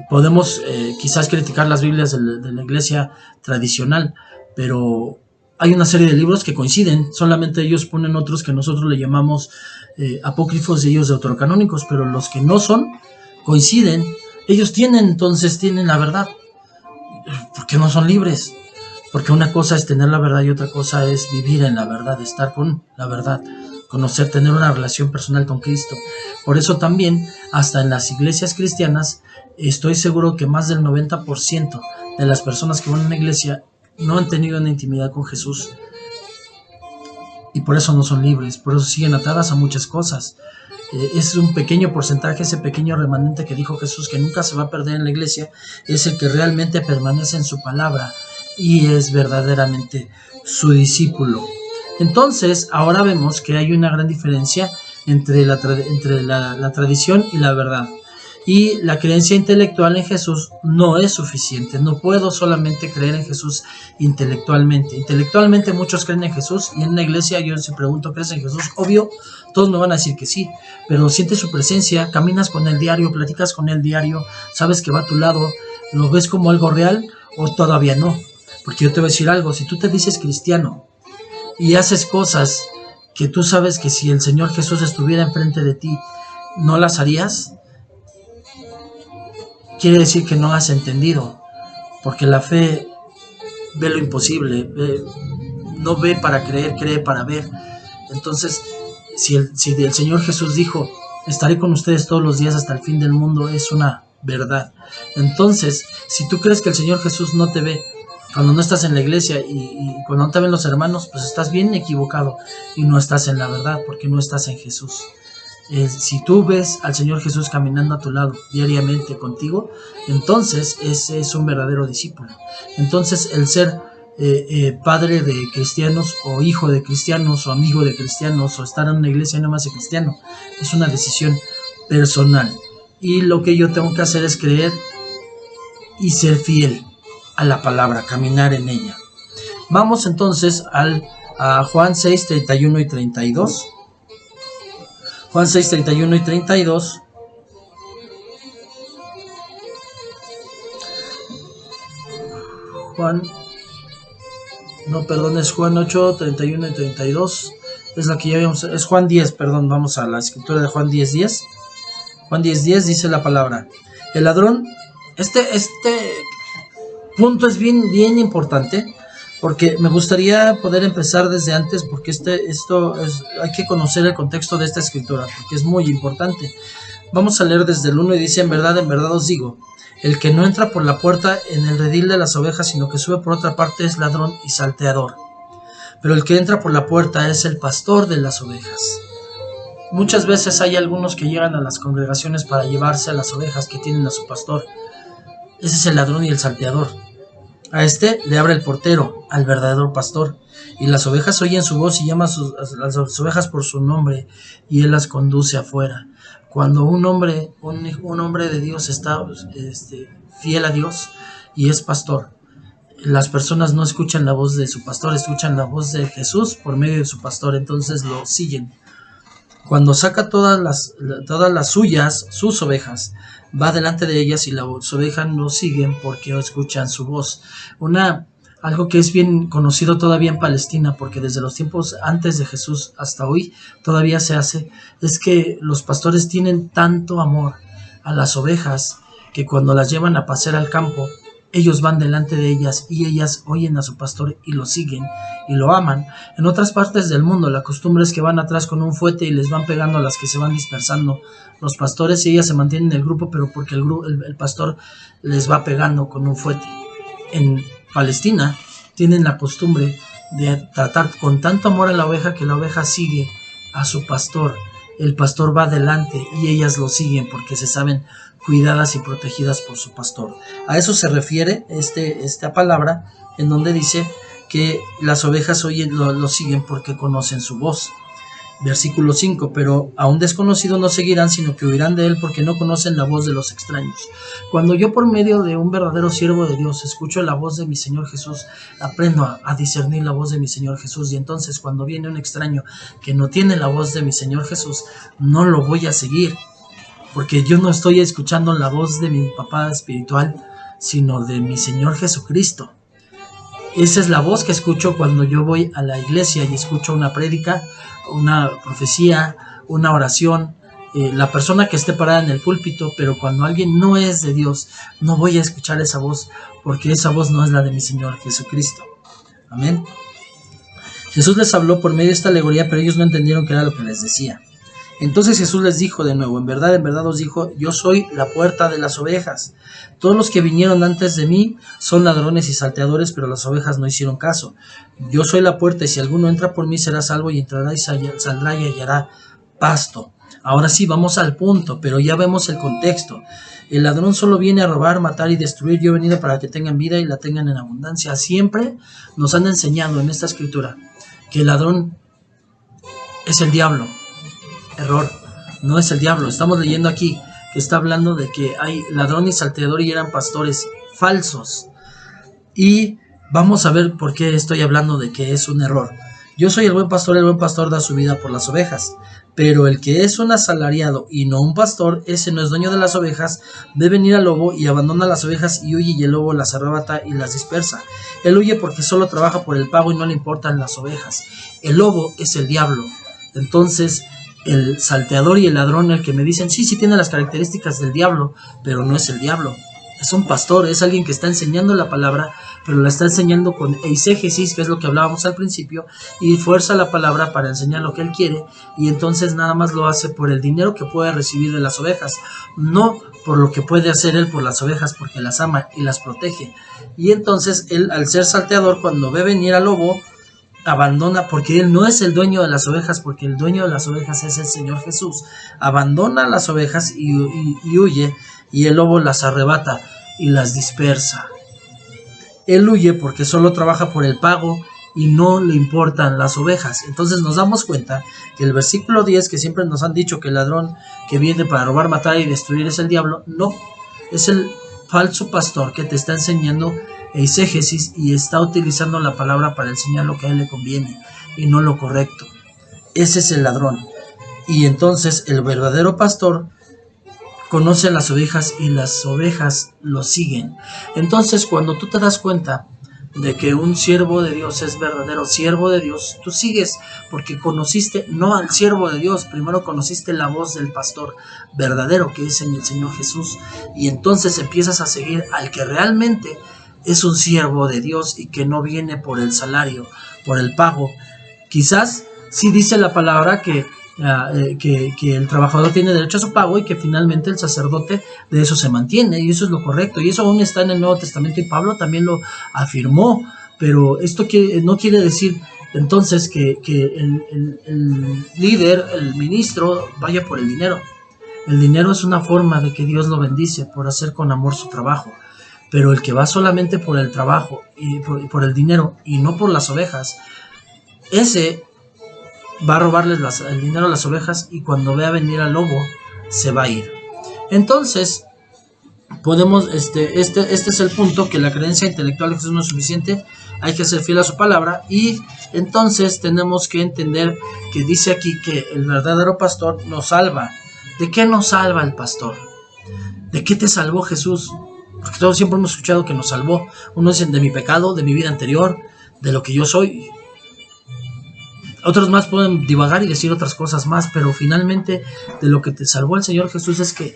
Podemos quizás criticar las Biblias de la iglesia tradicional, pero hay una serie de libros que coinciden, solamente ellos ponen otros que nosotros le llamamos apócrifos y ellos deuterocanónicos, pero los que no son, coinciden, ellos tienen la verdad. ¿Por qué no son libres? Porque una cosa es tener la verdad y otra cosa es vivir en la verdad, estar con la verdad, conocer, tener una relación personal con Cristo. Por eso también, hasta en las iglesias cristianas, estoy seguro que más del 90% de las personas que van a una iglesia no han tenido una intimidad con Jesús y por eso no son libres, por eso siguen atadas a muchas cosas. Es un pequeño porcentaje, ese pequeño remanente que dijo Jesús que nunca se va a perder en la iglesia, es el que realmente permanece en su palabra y es verdaderamente su discípulo. Entonces, ahora vemos que hay una gran diferencia entre la tradición y la verdad. Y la creencia intelectual en Jesús no es suficiente. No puedo solamente creer en Jesús intelectualmente. Intelectualmente muchos creen en Jesús y en una iglesia yo si pregunto, ¿crees en Jesús? Obvio, todos me van a decir que sí, pero sientes su presencia, caminas con él diario, platicas con él diario, sabes que va a tu lado, ¿lo ves como algo real o todavía no? Porque yo te voy a decir algo, si tú te dices cristiano y haces cosas que tú sabes que si el Señor Jesús estuviera enfrente de ti, ¿no las harías? Quiere decir que no has entendido, porque la fe ve lo imposible, no ve para creer, cree para ver. Entonces, si el Señor Jesús dijo, estaré con ustedes todos los días hasta el fin del mundo, es una verdad. Entonces, si tú crees que el Señor Jesús no te ve cuando no estás en la iglesia y cuando no te ven los hermanos, pues estás bien equivocado y no estás en la verdad, porque no estás en Jesús. Si tú ves al Señor Jesús caminando a tu lado diariamente contigo, entonces ese es un verdadero discípulo. Entonces el ser padre de cristianos o hijo de cristianos o amigo de cristianos o estar en una iglesia no más de cristiano es una decisión personal y lo que yo tengo que hacer es creer y ser fiel a la palabra, caminar en ella. Vamos entonces a Juan 6, 31 y 32. Juan 6, 31 y 32. Es Juan 8, 31 y 32. Es la que ya vimos, es Juan 10, perdón, vamos a la escritura de Juan 10, 10. Juan 10, 10 dice la palabra. El ladrón, este punto es bien importante, porque me gustaría poder empezar desde antes, porque hay que conocer el contexto de esta escritura, porque es muy importante. Vamos a leer desde el 1 y dice, en verdad os digo, el que no entra por la puerta en el redil de las ovejas, sino que sube por otra parte es ladrón y salteador. Pero el que entra por la puerta es el pastor de las ovejas. Muchas veces hay algunos que llegan a las congregaciones para llevarse a las ovejas que tienen a su pastor. Ese es el ladrón y el salteador. A este le abre el portero, al verdadero pastor, y las ovejas oyen su voz y llama a las ovejas por su nombre, y él las conduce afuera. Cuando un hombre de Dios está fiel a Dios y es pastor, las personas no escuchan la voz de su pastor, escuchan la voz de Jesús por medio de su pastor, entonces lo siguen. Cuando saca todas las suyas, sus ovejas, va delante de ellas y las ovejas no siguen porque escuchan su voz. Algo que es bien conocido todavía en Palestina, porque desde los tiempos antes de Jesús hasta hoy todavía se hace, es que los pastores tienen tanto amor a las ovejas que cuando las llevan a pasear al campo, ellos van delante de ellas y ellas oyen a su pastor y lo siguen y lo aman. En otras partes del mundo la costumbre es que van atrás con un fuete y les van pegando a las que se van dispersando los pastores y ellas se mantienen en el grupo, pero porque el pastor les va pegando con un fuete. en Palestina tienen la costumbre de tratar con tanto amor a la oveja que la oveja sigue a su pastor. El pastor va adelante y ellas lo siguen porque se saben cuidadas y protegidas por su pastor. A eso se refiere esta palabra en donde dice que las ovejas lo siguen porque conocen su voz. Versículo 5, pero a un desconocido no seguirán, sino que huirán de él porque no conocen la voz de los extraños. Cuando yo por medio de un verdadero siervo de Dios escucho la voz de mi Señor Jesús, aprendo a discernir la voz de mi Señor Jesús, y entonces cuando viene un extraño que no tiene la voz de mi Señor Jesús, no lo voy a seguir, porque yo no estoy escuchando la voz de mi papá espiritual, sino de mi Señor Jesucristo. Esa es la voz que escucho cuando yo voy a la iglesia y escucho una prédica, una profecía, una oración, la persona que esté parada en el púlpito, pero cuando alguien no es de Dios, no voy a escuchar esa voz, porque esa voz no es la de mi Señor Jesucristo. Amén. Jesús les habló por medio de esta alegoría, pero ellos no entendieron qué era lo que les decía. Entonces Jesús les dijo de nuevo, en verdad os dijo, yo soy la puerta de las ovejas. Todos los que vinieron antes de mí son ladrones y salteadores, pero las ovejas no hicieron caso. Yo soy la puerta, y si alguno entra por mí será salvo, y entrará y saldrá y hallará pasto. Ahora sí, vamos al punto, pero ya vemos el contexto. El ladrón solo viene a robar, matar y destruir. Yo he venido para que tengan vida y la tengan en abundancia. Siempre nos han enseñado en esta escritura que el ladrón es el diablo. Error, no es el diablo. Estamos leyendo aquí que está hablando de que hay ladrón y salteador y eran pastores falsos. Y vamos a ver por qué estoy hablando de que es un error. Yo soy el buen pastor da su vida por las ovejas. Pero el que es un asalariado y no un pastor, ese no es dueño de las ovejas, ve venir al lobo y abandona las ovejas y huye, y el lobo las arrebata y las dispersa. Él huye porque solo trabaja por el pago y no le importan las ovejas. El lobo es el diablo. Entonces, el salteador y el ladrón, el que me dicen, sí tiene las características del diablo, pero no es el diablo. Es un pastor, es alguien que está enseñando la palabra, pero la está enseñando con eisegesis, que es lo que hablábamos al principio, y fuerza la palabra para enseñar lo que él quiere, y entonces nada más lo hace por el dinero que puede recibir de las ovejas, no por lo que puede hacer él por las ovejas, porque las ama y las protege. Y entonces él, al ser salteador, cuando ve venir al lobo, abandona, porque él no es el dueño de las ovejas, porque el dueño de las ovejas es el Señor Jesús. Abandona las ovejas y huye, y el lobo las arrebata y las dispersa. Él huye porque solo trabaja por el pago y no le importan las ovejas. Entonces nos damos cuenta que el versículo 10, que siempre nos han dicho que el ladrón que viene para robar, matar y destruir es el diablo, no, es el falso pastor que te está enseñando eisegesis y está utilizando la palabra para enseñar lo que a él le conviene y no lo correcto. Ese es el ladrón. Y entonces el verdadero pastor conoce a las ovejas y las ovejas lo siguen. Entonces, cuando tú te das cuenta de que un siervo de Dios es verdadero siervo de Dios, tú sigues porque conociste no al siervo de Dios, primero conociste la voz del pastor verdadero, que es el Señor Jesús, y entonces empiezas a seguir al que realmente es un siervo de Dios y que no viene por el salario, por el pago. Quizás sí dice la palabra que el trabajador tiene derecho a su pago y que finalmente el sacerdote de eso se mantiene, y eso es lo correcto, y eso aún está en el Nuevo Testamento y Pablo también lo afirmó. Pero esto no quiere decir entonces que el líder, el ministro, vaya por el dinero. El dinero es una forma de que Dios lo bendice por hacer con amor su trabajo, pero el que va solamente por el trabajo y por el dinero y no por las ovejas, ese va a robarles el dinero a las ovejas, y cuando vea venir al lobo se va a ir. Entonces podemos, este es el punto, que la creencia intelectual de Jesús no es suficiente, hay que ser fiel a su palabra. Y entonces tenemos que entender que dice aquí que el verdadero pastor nos salva. ¿De qué nos salva el pastor? ¿De qué te salvó Jesús? Porque todos siempre hemos escuchado que nos salvó. Uno dice de mi pecado, de mi vida anterior, de lo que yo soy. Otros más pueden divagar y decir otras cosas más, pero finalmente de lo que te salvó el Señor Jesús es que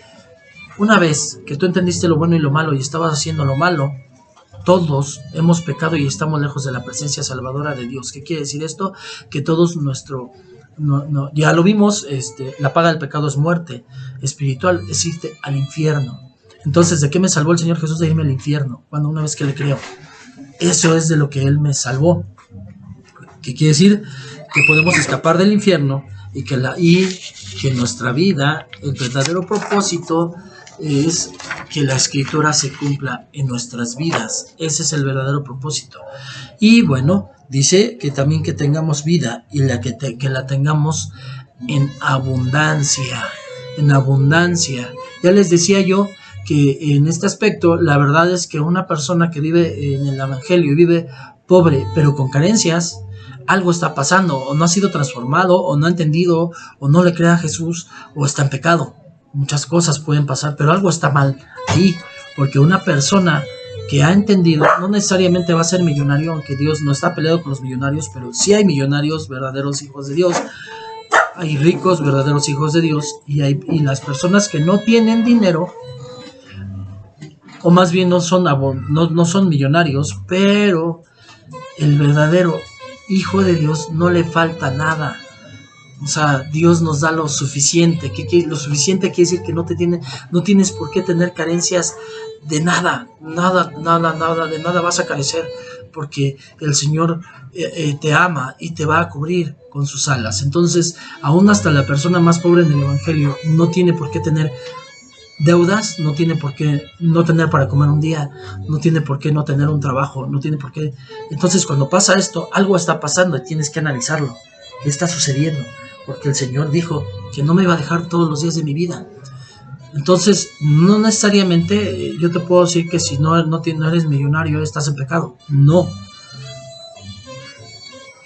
una vez que tú entendiste lo bueno y lo malo y estabas haciendo lo malo, todos hemos pecado y estamos lejos de la presencia salvadora de Dios. ¿Qué quiere decir esto? Que todos ya lo vimos, la paga del pecado es muerte espiritual, es irte al infierno. Entonces, ¿de qué me salvó el Señor Jesús? De irme al infierno, cuando una vez que le creo. Eso es de lo que Él me salvó. ¿Qué quiere decir? Que podemos escapar del infierno y que nuestra vida, el verdadero propósito es que la Escritura se cumpla en nuestras vidas. Ese es el verdadero propósito. Y bueno, dice que también que tengamos vida y que la tengamos en abundancia. En abundancia. Ya les decía yo que en este aspecto, la verdad es que una persona que vive en el Evangelio y vive pobre, pero con carencias, algo está pasando, o no ha sido transformado, o no ha entendido, o no le cree a Jesús, o está en pecado. Muchas cosas pueden pasar, pero algo está mal ahí, porque una persona que ha entendido no necesariamente va a ser millonario, aunque Dios no está peleado con los millonarios, pero sí hay millonarios, verdaderos hijos de Dios, hay ricos, verdaderos hijos de Dios, y las personas que no tienen dinero, o más bien no son millonarios, pero el verdadero hijo de Dios no le falta nada. O sea, Dios nos da lo suficiente. Lo suficiente quiere decir que no tienes por qué tener carencias de nada, de nada vas a carecer, porque el Señor te ama y te va a cubrir con sus alas. Entonces, aún hasta la persona más pobre en el Evangelio no tiene por qué tener deudas, no tiene por qué no tener para comer un día, no tiene por qué no tener un trabajo, no tiene por qué. Entonces, cuando pasa esto, algo está pasando y tienes que analizarlo. ¿Qué está sucediendo? Porque el Señor dijo que no me iba a dejar todos los días de mi vida. Entonces, no necesariamente yo te puedo decir que si no eres millonario, estás en pecado. No.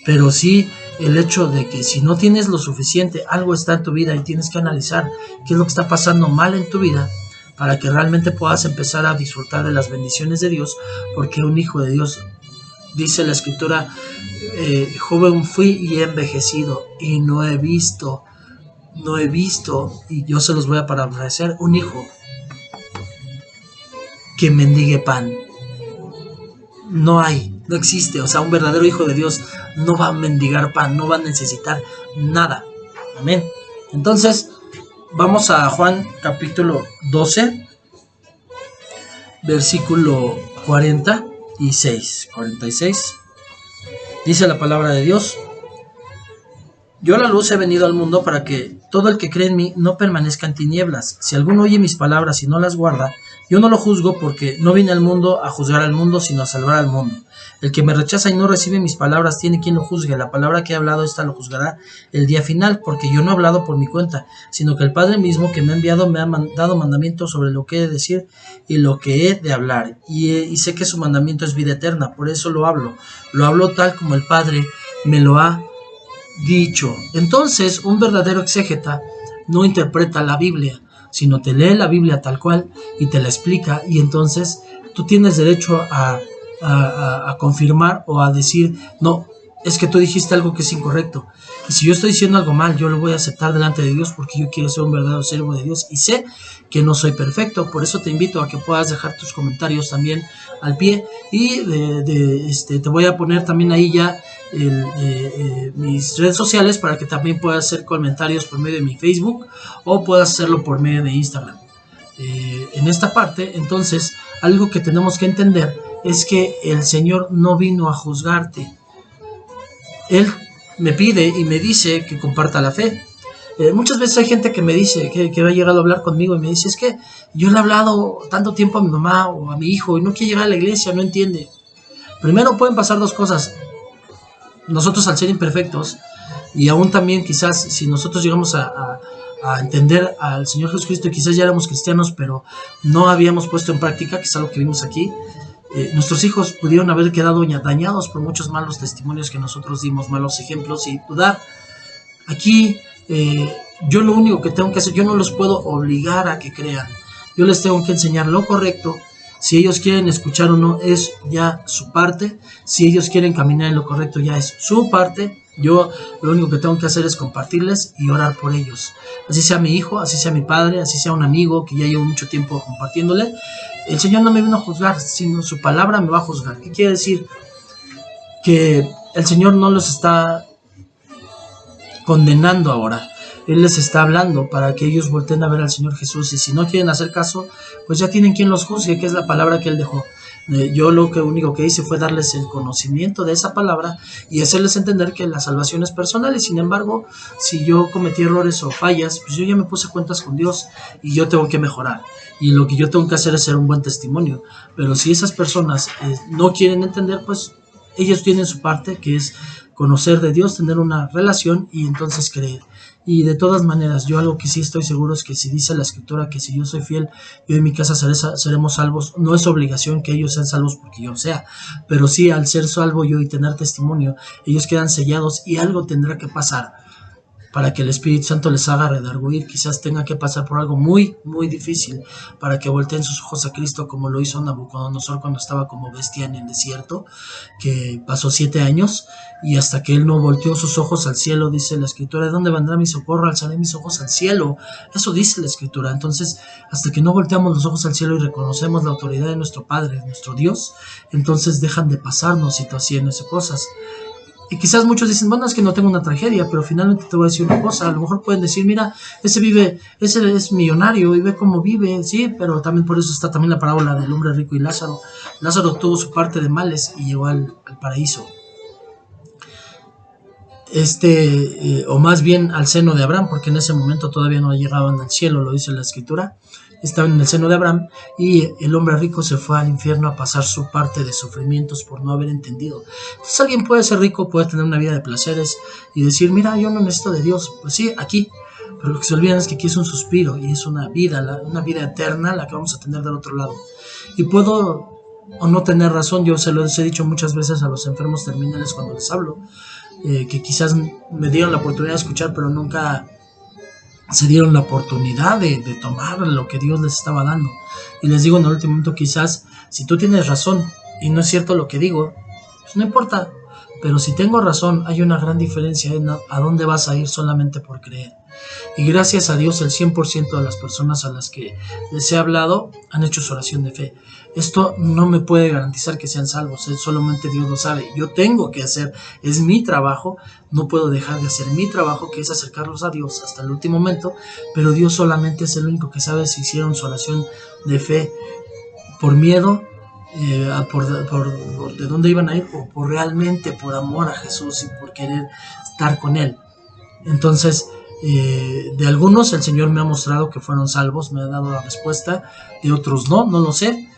Pero sí el hecho de que si no tienes lo suficiente, algo está en tu vida y tienes que analizar qué es lo que está pasando mal en tu vida para que realmente puedas empezar a disfrutar de las bendiciones de Dios, porque un hijo de Dios, dice la Escritura, joven fui y he envejecido y no he visto, y yo se los voy a parafrasear, un hijo que mendigue pan. No existe. O sea, un verdadero hijo de Dios no va a mendigar pan, no va a necesitar nada. Amén. Entonces, vamos a Juan capítulo 12, versículo 46. Dice la palabra de Dios: yo la luz he venido al mundo para que todo el que cree en mí no permanezca en tinieblas. Si alguno oye mis palabras y no las guarda, yo no lo juzgo, porque no vine al mundo a juzgar al mundo, sino a salvar al mundo. El que me rechaza y no recibe mis palabras tiene quien lo juzgue. La palabra que he hablado, esta lo juzgará el día final, porque yo no he hablado por mi cuenta, sino que el Padre mismo que me ha enviado me ha dado mandamiento sobre lo que he de decir y lo que he de hablar. Y sé que su mandamiento es vida eterna, por eso lo hablo. Lo hablo tal como el Padre me lo ha dicho. Entonces, un verdadero exégeta no interpreta la Biblia, sino te lee la Biblia tal cual y te la explica, y entonces tú tienes derecho a confirmar o a decir, no, es que tú dijiste algo que es incorrecto. Y si yo estoy diciendo algo mal, yo lo voy a aceptar delante de Dios, porque yo quiero ser un verdadero siervo de Dios y sé que no soy perfecto. Por eso te invito a que puedas dejar tus comentarios también al pie, y te voy a poner también ahí ya mis redes sociales para que también puedas hacer comentarios por medio de mi Facebook o puedas hacerlo por medio de Instagram. En esta parte, entonces, algo que tenemos que entender es que el Señor no vino a juzgarte. Él me pide y me dice que comparta la fe. Muchas veces hay gente que me dice, que ha llegado a hablar conmigo y me dice, es que yo le he hablado tanto tiempo a mi mamá o a mi hijo y no quiere llegar a la iglesia, no entiende. Primero, pueden pasar dos cosas. Nosotros, al ser imperfectos, y aún también quizás si nosotros llegamos a entender al Señor Jesucristo, y quizás ya éramos cristianos pero no habíamos puesto en práctica, que es algo que vimos aquí, nuestros hijos pudieron haber quedado dañados por muchos malos testimonios que nosotros dimos, malos ejemplos, y dudar. Aquí yo lo único que tengo que hacer, yo no los puedo obligar a que crean, yo les tengo que enseñar lo correcto. Si ellos quieren escuchar o no, es ya su parte. Si ellos quieren caminar en lo correcto, ya es su parte. Yo lo único que tengo que hacer es compartirles y orar por ellos. Así sea mi hijo, así sea mi padre, así sea un amigo que ya llevo mucho tiempo compartiéndole. El Señor no me vino a juzgar, sino su palabra me va a juzgar. ¿Qué quiere decir? Que el Señor no los está condenando ahora. Él les está hablando para que ellos volteen a ver al Señor Jesús, y si no quieren hacer caso, pues ya tienen quien los juzgue, que es la palabra que Él dejó. Yo lo único que hice fue darles el conocimiento de esa palabra y hacerles entender que la salvación es personal, y sin embargo, si yo cometí errores o fallas, pues yo ya me puse cuentas con Dios y yo tengo que mejorar, y lo que yo tengo que hacer es ser un buen testimonio. Pero si esas personas no quieren entender, pues ellos tienen su parte, que es conocer de Dios, tener una relación y entonces creer. Y de todas maneras, yo algo que sí estoy seguro es que si dice la Escritura que si yo soy fiel, yo y mi casa seremos salvos, no es obligación que ellos sean salvos porque yo sea, pero sí, al ser salvo yo y tener testimonio, ellos quedan sellados, y algo tendrá que pasar para que el Espíritu Santo les haga redarguir. Quizás tenga que pasar por algo muy, muy difícil para que volteen sus ojos a Cristo, como lo hizo Nabucodonosor cuando estaba como bestia en el desierto, que pasó 7 años, y hasta que él no volteó sus ojos al cielo, dice la Escritura, ¿de dónde vendrá mi socorro? Alzaré mis ojos al cielo. Eso dice la Escritura. Entonces, hasta que no volteamos los ojos al cielo y reconocemos la autoridad de nuestro Padre, de nuestro Dios, entonces dejan de pasarnos situaciones y cosas. Y quizás muchos dicen, bueno, es que no tengo una tragedia, pero finalmente te voy a decir una cosa. A lo mejor pueden decir, mira, ese es millonario y ve cómo vive, sí, pero también por eso está también la parábola del hombre rico y Lázaro. Lázaro tuvo su parte de males y llegó al paraíso. O más bien al seno de Abraham, porque en ese momento todavía no llegaban al cielo, lo dice la Escritura. Estaban en el seno de Abraham, y el hombre rico se fue al infierno a pasar su parte de sufrimientos por no haber entendido. Entonces alguien puede ser rico, puede tener una vida de placeres y decir, mira, yo no necesito de Dios. Pues sí, aquí, pero lo que se olvidan es que aquí es un suspiro y es una vida eterna la que vamos a tener del otro lado. Y puedo o no tener razón, yo se lo he dicho muchas veces a los enfermos terminales cuando les hablo, que quizás me dieron la oportunidad de escuchar, pero nunca se dieron la oportunidad de tomar lo que Dios les estaba dando. Y les digo en el último momento, quizás si tú tienes razón y no es cierto lo que digo, pues no importa, pero si tengo razón, hay una gran diferencia en a dónde vas a ir solamente por creer. Y gracias a Dios, el 100% de las personas a las que les he hablado han hecho su oración de fe. Esto no me puede garantizar que sean salvos, solamente Dios lo sabe. Yo tengo que hacer, es mi trabajo, no puedo dejar de hacer mi trabajo, que es acercarlos a Dios hasta el último momento, pero Dios solamente es el único que sabe si hicieron su oración de fe por miedo, por de dónde iban a ir, o por realmente por amor a Jesús y por querer estar con Él. Entonces, de algunos el Señor me ha mostrado que fueron salvos, me ha dado la respuesta, de otros no lo sé,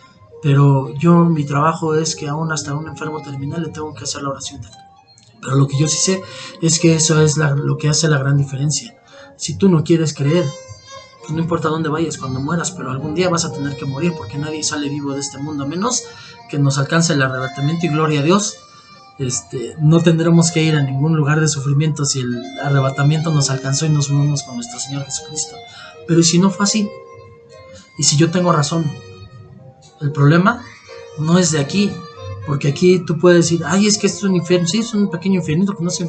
pero mi trabajo es que aún hasta un enfermo terminal le tengo que hacer la oración de fe. Pero lo que yo sí sé es que eso es lo que hace la gran diferencia. Si tú no quieres creer, pues no importa dónde vayas cuando mueras, pero algún día vas a tener que morir, porque nadie sale vivo de este mundo, a menos que nos alcance el arrebatamiento, y gloria a Dios. No tendremos que ir a ningún lugar de sufrimiento si el arrebatamiento nos alcanzó y nos unimos con nuestro Señor Jesucristo. Pero ¿y si no fue así? ¿Y si yo tengo razón? El problema no es de aquí, porque aquí tú puedes decir, ay, es que esto es un infierno. Sí, es un pequeño infiernito que no se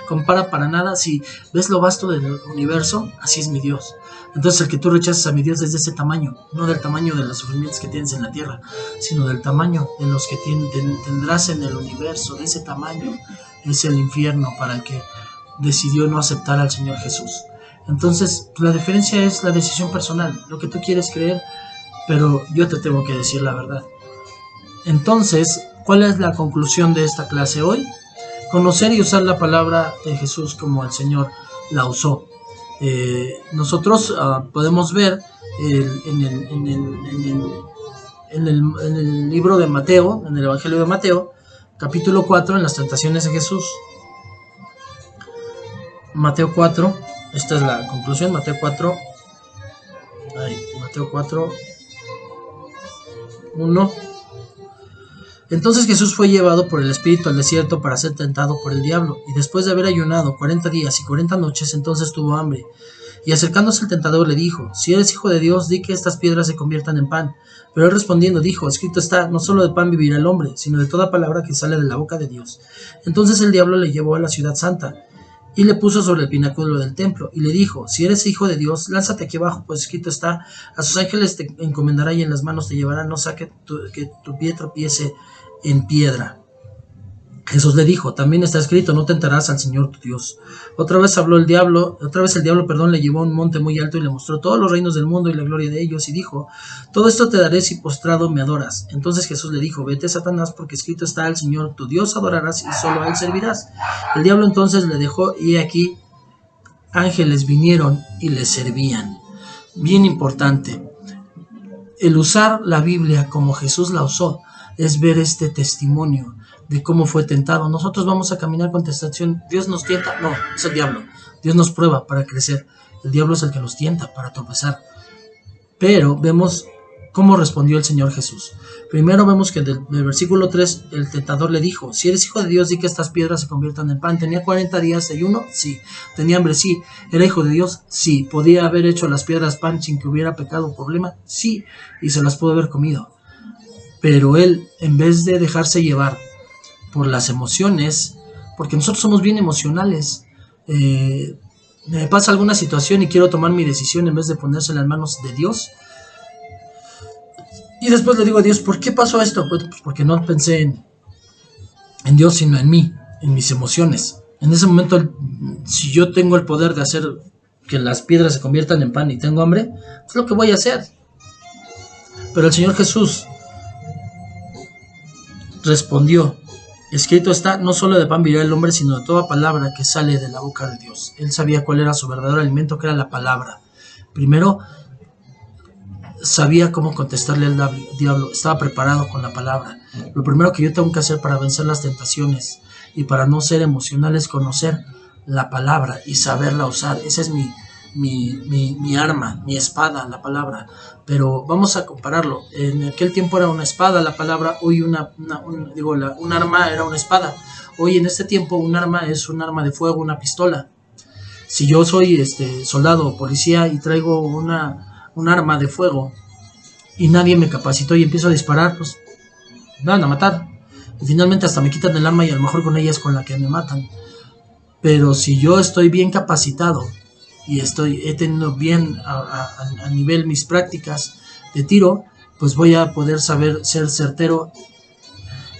compara para nada. Si ves lo vasto del universo, así es mi Dios. Entonces el que tú rechazas a mi Dios es de ese tamaño, no del tamaño de los sufrimientos que tienes en la tierra, sino del tamaño de los que tendrás en el universo. De ese tamaño es el infierno para el que decidió no aceptar al Señor Jesús. Entonces la diferencia es la decisión personal, lo que tú quieres creer, pero yo te tengo que decir la verdad. Entonces, ¿cuál es la conclusión de esta clase hoy? Conocer y usar la palabra de Jesús como el Señor la usó. Nosotros podemos ver en el libro de Mateo, en el Evangelio de Mateo, capítulo 4, en las tentaciones de Jesús. Mateo 4, esta es la conclusión, Mateo 4, 1. Entonces Jesús fue llevado por el Espíritu al desierto para ser tentado por el diablo, y después de haber ayunado 40 días y 40 noches, entonces tuvo hambre. Y acercándose el tentador le dijo, si eres hijo de Dios, di que estas piedras se conviertan en pan. Pero él respondiendo dijo, escrito está, no solo de pan vivirá el hombre, sino de toda palabra que sale de la boca de Dios. Entonces el diablo le llevó a la ciudad santa, y le puso sobre el pináculo del templo, y le dijo, si eres hijo de Dios, lánzate aquí abajo, pues escrito está, a sus ángeles te encomendará y en las manos te llevarán, no saque que tu pie tropiece en piedra. Jesús le dijo, también está escrito, no tentarás al Señor tu Dios. Otra vez el diablo, le llevó a un monte muy alto y le mostró todos los reinos del mundo y la gloria de ellos, y dijo, todo esto te daré si postrado me adoras. Entonces Jesús le dijo, vete, Satanás, porque escrito está, al Señor tu Dios adorarás y solo a él servirás. El diablo entonces le dejó, y aquí ángeles vinieron y le servían. Bien importante, el usar la Biblia como Jesús la usó es ver este testimonio de cómo fue tentado. Nosotros vamos a caminar con tentación. Dios nos tienta, no, es el diablo. Dios nos prueba para crecer. El diablo es el que nos tienta para tropezar. Pero vemos cómo respondió el Señor Jesús. Primero vemos que del versículo 3 el tentador le dijo, si eres hijo de Dios, di que estas piedras se conviertan en pan. ¿Tenía 40 días de ayuno? Sí. ¿Tenía hambre? Sí. ¿Era hijo de Dios? Sí. ¿Podía haber hecho las piedras pan sin que hubiera pecado o problema? Sí. Y se las pudo haber comido. Pero él, en vez de dejarse llevar por las emociones, porque nosotros somos bien emocionales, me pasa alguna situación y quiero tomar mi decisión en vez de ponérsela en manos de Dios, y después le digo a Dios, ¿por qué pasó esto? Pues porque no pensé en Dios, sino en mí, en mis emociones. En ese momento, si yo tengo el poder de hacer que las piedras se conviertan en pan y tengo hambre, es lo que voy a hacer. Pero el Señor Jesús respondió, escrito está, no solo de pan vivirá el hombre, sino de toda palabra que sale de la boca de Dios. Él sabía cuál era su verdadero alimento, que era la palabra. Primero, sabía cómo contestarle al diablo, estaba preparado con la palabra. Lo primero que yo tengo que hacer para vencer las tentaciones y para no ser emocional es conocer la palabra y saberla usar. Esa es mi arma, mi espada, la palabra. Pero vamos a compararlo. En aquel tiempo era una espada la palabra, hoy un arma era una espada. Hoy en este tiempo un arma es un arma de fuego, una pistola. Si yo soy soldado o policía y traigo un arma de fuego y nadie me capacitó y empiezo a disparar, pues me van a matar. Y finalmente hasta me quitan el arma y a lo mejor con ella es con la que me matan. Pero si yo estoy bien capacitado y he tenido bien a nivel mis prácticas de tiro, pues voy a poder saber ser certero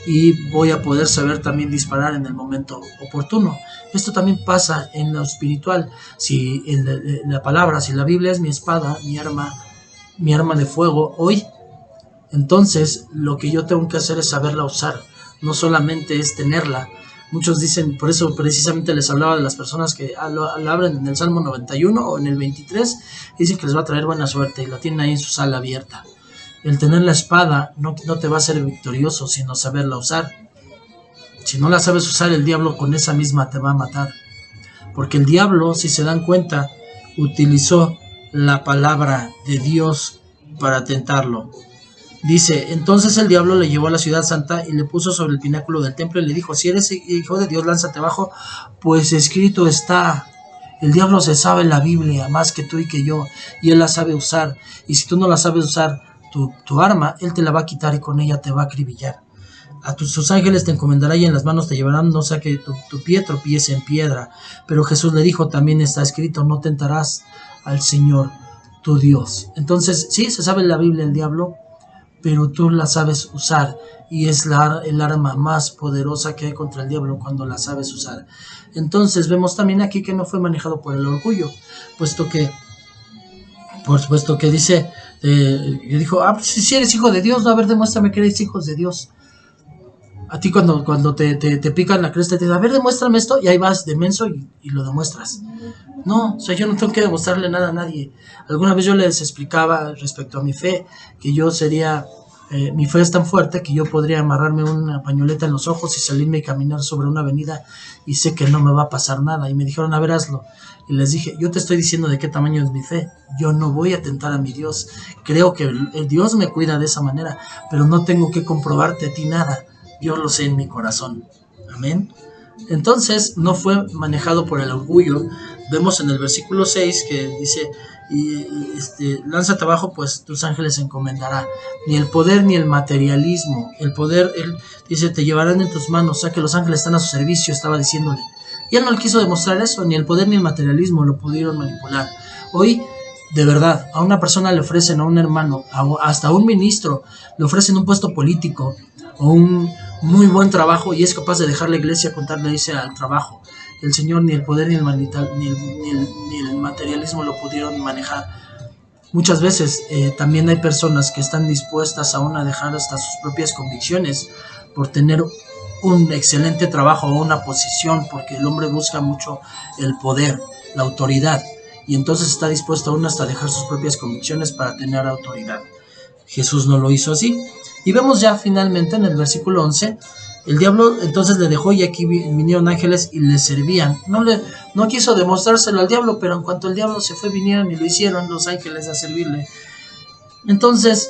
y voy a poder saber también disparar en el momento oportuno. Esto también pasa en lo espiritual. Si la palabra, si la Biblia es mi espada, mi arma de fuego hoy, entonces lo que yo tengo que hacer es saberla usar, no solamente es tenerla. Muchos dicen, por eso precisamente les hablaba de las personas que lo abren en el Salmo 91 o en el 23, dicen que les va a traer buena suerte y la tienen ahí en su sala abierta. El tener la espada no te va a hacer victorioso, sino saberla usar. Si no la sabes usar, el diablo con esa misma te va a matar. Porque el diablo, si se dan cuenta, utilizó la palabra de Dios para tentarlo. Dice, entonces el diablo le llevó a la ciudad santa y le puso sobre el pináculo del templo y le dijo, si eres hijo de Dios, lánzate abajo, pues escrito está. El diablo se sabe la Biblia más que tú y que yo, y él la sabe usar. Y si tú no la sabes usar, tu arma, él te la va a quitar y con ella te va a acribillar. A sus ángeles te encomendará y en las manos te llevarán, no sea que tu pie tropiece en piedra. Pero Jesús le dijo, también está escrito, no tentarás al Señor tu Dios. Entonces, sí, se sabe la Biblia el diablo, pero tú la sabes usar y es el arma más poderosa que hay contra el diablo cuando la sabes usar. Entonces vemos también aquí que no fue manejado por el orgullo, puesto que dice, dijo, pues si eres hijo de Dios, no, a ver, demuéstrame que eres hijos de Dios. A ti cuando te pican la cresta, te dicen, a ver, demuéstrame esto, y ahí vas de menso y lo demuestras. No, o sea, yo no tengo que demostrarle nada a nadie. Alguna vez yo les explicaba respecto a mi fe, que yo sería, mi fe es tan fuerte que yo podría amarrarme una pañoleta en los ojos y salirme y caminar sobre una avenida y sé que no me va a pasar nada. Y me dijeron, a ver, hazlo. Y les dije, yo te estoy diciendo de qué tamaño es mi fe. Yo no voy a tentar a mi Dios. Creo que el Dios me cuida de esa manera, pero no tengo que comprobarte a ti nada. Yo lo sé en mi corazón. Amén. Entonces no fue manejado por el orgullo. Vemos en el versículo 6 que dice, lánzate abajo, pues tus ángeles se encomendará. Ni el poder ni el materialismo. El poder, él dice, te llevarán en tus manos, o sea que los ángeles están a su servicio, estaba diciéndole. Y él no le quiso demostrar eso, ni el poder ni el materialismo lo pudieron manipular. Hoy, de verdad, a una persona le ofrecen, a un hermano, hasta a un ministro, le ofrecen un puesto político, o muy buen trabajo y es capaz de dejar la iglesia con tal de irse al trabajo. El Señor ni el poder ni el materialismo lo pudieron manejar. Muchas veces también hay personas que están dispuestas aún a dejar hasta sus propias convicciones por tener un excelente trabajo o una posición, porque el hombre busca mucho el poder, la autoridad, y entonces está dispuesto aún hasta dejar sus propias convicciones para tener autoridad. Jesús no lo hizo así. Y vemos ya finalmente en el versículo 11, el diablo entonces le dejó y aquí vinieron ángeles y le servían. No quiso demostrárselo al diablo, pero en cuanto el diablo se fue, vinieron y lo hicieron los ángeles a servirle. Entonces,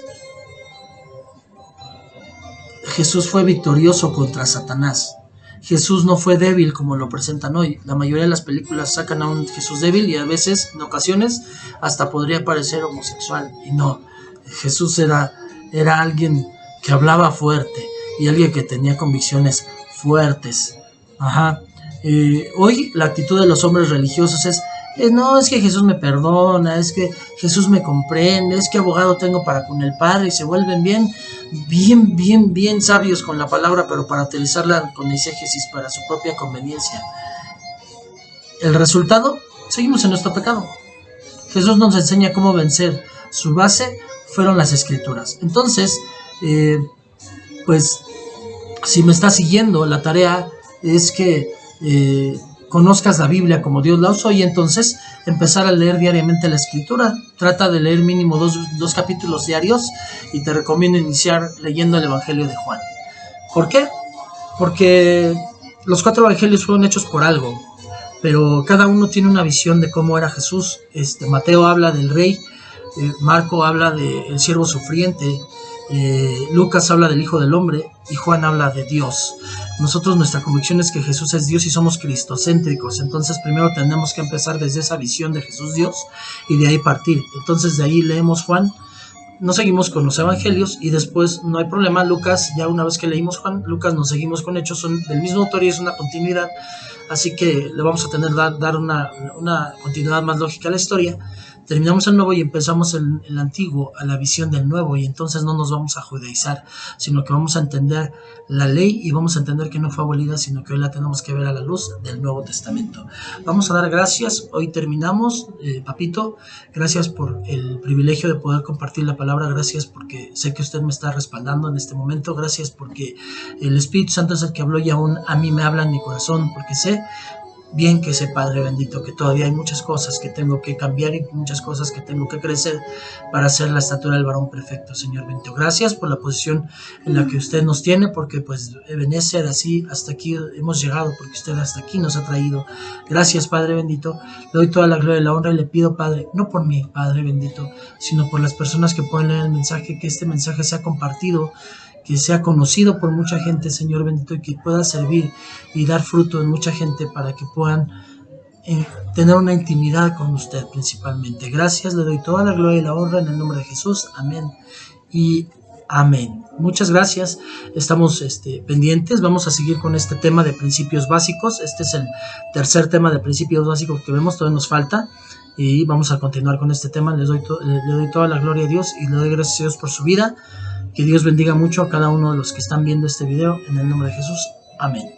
Jesús fue victorioso contra Satanás. Jesús no fue débil como lo presentan hoy. La mayoría de las películas sacan a un Jesús débil y a veces, en ocasiones, hasta podría parecer homosexual. Y no, Jesús era alguien que hablaba fuerte y alguien que tenía convicciones fuertes. Hoy la actitud de los hombres religiosos es no, es que Jesús me perdona, es que Jesús me comprende, es que abogado tengo para con el Padre, y se vuelven bien sabios con la palabra, pero para utilizarla con exégesis para su propia conveniencia. El resultado, seguimos en nuestro pecado. Jesús nos enseña cómo vencer. Su base fueron las Escrituras. Entonces, pues, si me estás siguiendo, la tarea es que conozcas la Biblia como Dios la usó y entonces empezar a leer diariamente la Escritura. Trata de leer mínimo dos capítulos diarios y te recomiendo iniciar leyendo el Evangelio de Juan. ¿Por qué? Porque los 4 evangelios fueron hechos por algo, pero cada uno tiene una visión de cómo era Jesús. Mateo habla del rey, Marco habla del siervo sufriente, Lucas habla del Hijo del Hombre y Juan habla de Dios. Nosotros, nuestra convicción es que Jesús es Dios y somos cristocéntricos. Entonces primero tenemos que empezar desde esa visión de Jesús Dios y de ahí partir. Entonces de ahí leemos Juan, nos seguimos con los evangelios y después no hay problema, Lucas, ya una vez que leímos Juan, Lucas nos seguimos con Hechos, son del mismo autor y es una continuidad, así que le vamos a tener dar una continuidad más lógica a la historia. Terminamos el nuevo y empezamos el antiguo a la visión del nuevo, y entonces no nos vamos a judaizar, sino que vamos a entender la ley y vamos a entender que no fue abolida, sino que hoy la tenemos que ver a la luz del Nuevo Testamento. Vamos a dar gracias, hoy terminamos, papito, gracias por el privilegio de poder compartir la palabra, gracias porque sé que usted me está respaldando en este momento, gracias porque el Espíritu Santo es el que habló y aún a mí me habla en mi corazón, porque sé bien que sé, Padre bendito, que todavía hay muchas cosas que tengo que cambiar y muchas cosas que tengo que crecer para hacer la estatura del varón perfecto, Señor bendito. Gracias por la posición en la que usted nos tiene, porque pues Ebenezer, así hasta aquí hemos llegado, porque usted hasta aquí nos ha traído. Gracias, Padre bendito. Le doy toda la gloria y la honra y le pido, Padre, no por mí, Padre bendito, sino por las personas que pueden leer el mensaje, que este mensaje sea compartido, que sea conocido por mucha gente, Señor bendito, y que pueda servir y dar fruto en mucha gente para que puedan tener una intimidad con usted principalmente. Gracias, le doy toda la gloria y la honra en el nombre de Jesús. Amén y amén. Muchas gracias, estamos pendientes, vamos a seguir con este tema de principios básicos. Este es el tercer tema de principios básicos que vemos, todavía nos falta. Y vamos a continuar con este tema. Le doy toda la gloria a Dios y le doy gracias a Dios por su vida. Que Dios bendiga mucho a cada uno de los que están viendo este video en el nombre de Jesús. Amén.